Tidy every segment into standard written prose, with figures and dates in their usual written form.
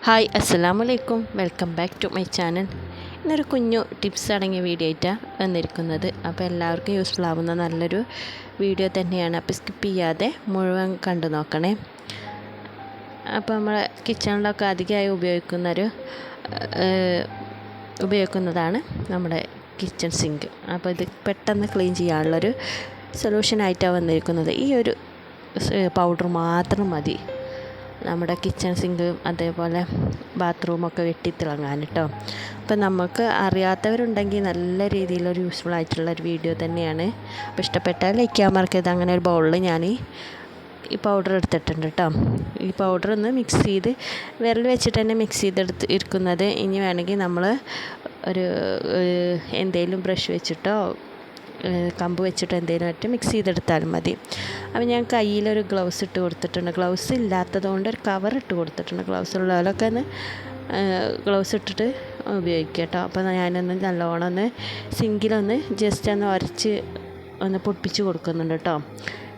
Hi അസ്സലാമലൈക്കും, welcome back to my channel. ഇന്നൊരു കുഞ്ഞു ടിപ്സ് അടങ്ങിയ വീഡിയോ ആയിട്ടാണ് വന്നിരിക്കുന്നത്. അപ്പോൾ എല്ലാവർക്കും യൂസ്ഫുൾ ആവുന്ന നല്ലൊരു വീഡിയോ തന്നെയാണ്. അപ്പോൾ സ്കിപ്പ് ചെയ്യാതെ മുഴുവൻ കണ്ടു നോക്കണേ. അപ്പോൾ നമ്മൾ കിച്ചണിലൊക്കെ അധികമായി ഉപയോഗിക്കുന്നതാണ് നമ്മുടെ കിച്ചൺ സിങ്ക്. അപ്പോൾ ഇത് പെട്ടെന്ന് ക്ലീൻ ചെയ്യാനുള്ളൊരു സൊല്യൂഷനായിട്ടാണ് വന്നിരിക്കുന്നത്. ഈ ഒരു പൗഡർ മാത്രം മതി നമ്മുടെ കിച്ചൺ സിങ്കും അതേപോലെ ബാത്റൂമൊക്കെ വെട്ടിത്തിളങ്ങാൻ കേട്ടോ. അപ്പോൾ നമുക്ക് അറിയാത്തവരുണ്ടെങ്കിൽ നല്ല രീതിയിലൊരു യൂസ്ഫുൾ ആയിട്ടുള്ളൊരു വീഡിയോ തന്നെയാണ്. അപ്പോൾ ഇഷ്ടപ്പെട്ടാൽ ലൈക്ക് ചെയ്യാൻ മറക്കരുത്. അങ്ങനെ ഒരു ബൗളിൽ ഞാൻ ഈ പൗഡർ എടുത്തിട്ടുണ്ട് കേട്ടോ. ഈ പൗഡർ ഒന്ന് മിക്സ് ചെയ്ത് വിരൽ വെച്ചിട്ട് തന്നെ മിക്സ് ചെയ്തെടുത്ത് ഇരിക്കുന്നത്. ഇനി വേണമെങ്കിൽ നമ്മൾ ഒരു എന്തെങ്കിലും ബ്രഷ് വെച്ചിട്ടോ കമ്പ് വെച്ചിട്ട് എന്തെങ്കിലും ആയിട്ട് മിക്സ് ചെയ്തെടുത്താലും മതി. അപ്പോൾ ഞാൻ കയ്യിലൊരു ഗ്ലൗസ് ഇട്ട് കൊടുത്തിട്ടുണ്ട്. ഗ്ലൗസ് ഇല്ലാത്തത് കൊണ്ട് ഒരു കവർ ഇട്ട് കൊടുത്തിട്ടുണ്ട്. ഗ്ലൗസ് ഉള്ളവരൊക്കെ ഒന്ന് ഗ്ലൗസ് ഇട്ടിട്ട് ഉപയോഗിക്കുക കേട്ടോ. അപ്പോൾ ഞാനൊന്ന് നല്ലോണം ഒന്ന് സിങ്കിലൊന്ന് ജസ്റ്റ് ഒന്ന് ഉരച്ച് ഒന്ന് പൊട്ടിച്ച് കൊടുക്കുന്നുണ്ട് കേട്ടോ.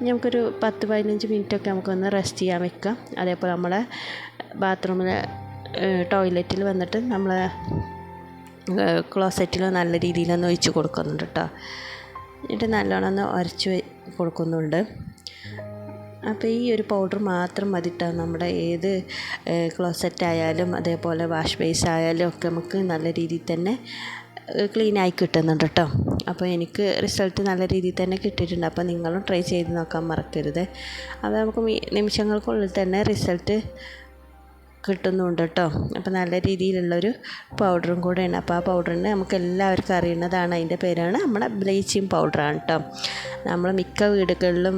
നമുക്കൊരു 10-15 മിനിറ്റൊക്കെ നമുക്കൊന്ന് റെസ്റ്റ് ചെയ്യാൻ വെക്കാം. അതേപോലെ നമ്മളെ ബാത്റൂമിലെ ടോയ്ലറ്റിൽ വന്നിട്ട് നമ്മളെ ക്ലോസറ്റിൽ നല്ല രീതിയിലൊന്ന് ഒഴിച്ച് കൊടുക്കുന്നുണ്ട് കേട്ടോ. എന്നിട്ട് നല്ലോണം ഒന്ന് ഉരച്ച് കൊടുക്കുന്നുണ്ട്. അപ്പോൾ ഈ ഒരു പൗഡർ മാത്രം മതിട്ടോ നമ്മുടെ ഏത് ക്ലോസറ്റ് ആയാലും അതേപോലെ വാഷ് ബേസ് ആയാലും ഒക്കെ നമുക്ക് നല്ല രീതിയിൽ തന്നെ ക്ലീനായി കിട്ടുന്നുണ്ട് കേട്ടോ. അപ്പോൾ എനിക്ക് റിസൾട്ട് നല്ല രീതിയിൽ തന്നെ കിട്ടിയിട്ടുണ്ട്. അപ്പോൾ നിങ്ങളും ട്രൈ ചെയ്ത് നോക്കാൻ മറക്കരുത്. അപ്പോൾ നമുക്ക് നിമിഷങ്ങൾക്കുള്ളിൽ തന്നെ റിസൾട്ട് കിട്ടുന്നുണ്ട് കേട്ടോ. അപ്പോൾ നല്ല രീതിയിലുള്ളൊരു പൗഡറും കൂടെയാണ്. അപ്പോൾ ആ പൗഡറിന് നമുക്ക് എല്ലാവർക്കും അറിയുന്നതാണ്. അതിൻ്റെ പേരാണ് നമ്മുടെ ബ്ലീച്ചിങ് പൗഡറാണ് കേട്ടോ. നമ്മൾ മിക്ക വീടുകളിലും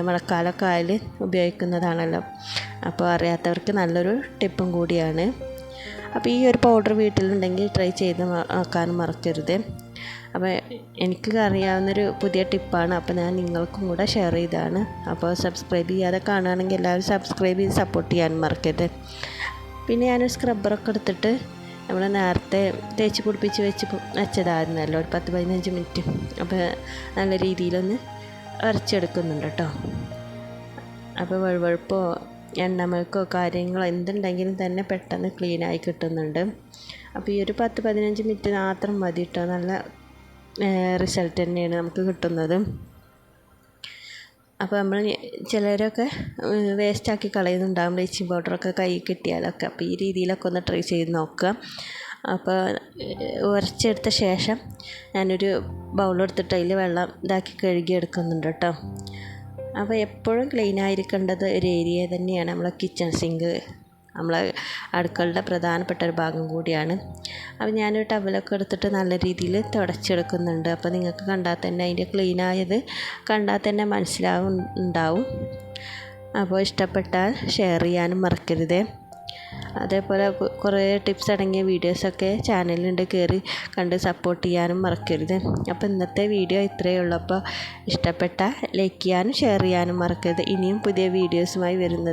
മഴക്കാലമൊക്കെ ആയാൽ ഉപയോഗിക്കുന്നതാണല്ലോ. അപ്പോൾ അറിയാത്തവർക്ക് നല്ലൊരു ടിപ്പും കൂടിയാണ്. അപ്പോൾ ഈ ഒരു പൗഡർ വീട്ടിലുണ്ടെങ്കിൽ ട്രൈ ചെയ്ത് നോക്കാനും മറക്കരുത്. അപ്പോൾ എനിക്ക് അറിയാവുന്നൊരു പുതിയ ടിപ്പാണ്. അപ്പോൾ ഞാൻ നിങ്ങൾക്കും കൂടെ ഷെയർ ചെയ്തതാണ്. അപ്പോൾ സബ്സ്ക്രൈബ് ചെയ്യാതെ കാണുകയാണെങ്കിൽ എല്ലാവരും സബ്സ്ക്രൈബ് ചെയ്ത് സപ്പോർട്ട് ചെയ്യാനും മറക്കരുത്. പിന്നെ ഞാനൊരു സ്ക്രബ്ബറൊക്കെ എടുത്തിട്ട് നമ്മൾ നേരത്തെ തേച്ച് പിടിപ്പിച്ച് വെച്ചതായിരുന്നല്ലോ ഒരു 10-15 മിനിറ്റ്. അപ്പോൾ നല്ല രീതിയിലൊന്ന് ഉരച്ചെടുക്കുന്നുണ്ട് കേട്ടോ. അപ്പോൾ വഴുവഴുപ്പോ എണ്ണമഴക്കോ കാര്യങ്ങളോ എന്തുണ്ടെങ്കിലും തന്നെ പെട്ടെന്ന് ക്ലീനായി കിട്ടുന്നുണ്ട്. അപ്പോൾ ഈ ഒരു 10-15 മിനിറ്റ് മാത്രം മതി കേട്ടോ. നല്ല റിസൾട്ട് തന്നെയാണ് നമുക്ക് കിട്ടുന്നത്. അപ്പോൾ നമ്മൾ ചിലരൊക്കെ വേസ്റ്റാക്കി കളയുന്നുണ്ടാകും ബ്ലീച്ചിങ് പൗഡറൊക്കെ കൈ കിട്ടിയാലൊക്കെ. അപ്പോൾ ഈ രീതിയിലൊക്കെ ഒന്ന് ട്രൈ ചെയ്ത് നോക്കുക. അപ്പോൾ ഉരച്ചെടുത്ത ശേഷം ഞാനൊരു ബൗളെടുത്തിട്ട് അതിൽ വെള്ളം ഇതാക്കി കഴുകി എടുക്കുന്നുണ്ട് കേട്ടോ. അപ്പോൾ എപ്പോഴും ക്ലീനായിരിക്കേണ്ടത് ഒരു ഏരിയ തന്നെയാണ് നമ്മളെ കിച്ചൺ സിങ്ക്. നമ്മളെ അടുക്കളയുടെ പ്രധാനപ്പെട്ട ഒരു ഭാഗം കൂടിയാണ്. അപ്പോൾ ഞാനൊരു ടവലൊക്കെ എടുത്തിട്ട് നല്ല രീതിയിൽ തുടച്ചെടുക്കുന്നുണ്ട്. അപ്പോൾ നിങ്ങൾക്ക് കണ്ടാൽ തന്നെ അതിൻ്റെ ക്ലീനായത് കണ്ടാൽ തന്നെ മനസ്സിലാവുന്നുണ്ടാവും. അപ്പോൾ ഇഷ്ടപ്പെട്ടാൽ ഷെയർ ചെയ്യാനും മറക്കരുത്. അതേപോലെ കുറേ ടിപ്സ് അടങ്ങിയ വീഡിയോസൊക്കെ ചാനലിലുണ്ട്, കയറി കണ്ട് സപ്പോർട്ട് ചെയ്യാനും മറക്കരുത്. അപ്പോൾ ഇന്നത്തെ വീഡിയോ ഇത്രയേ ഉള്ളൂ. അപ്പോൾ ഇഷ്ടപ്പെട്ടാൽ ലൈക്ക് ചെയ്യാനും ഷെയർ ചെയ്യാനും മറക്കരുത്. ഇനിയും പുതിയ വീഡിയോസുമായി വരുന്നത്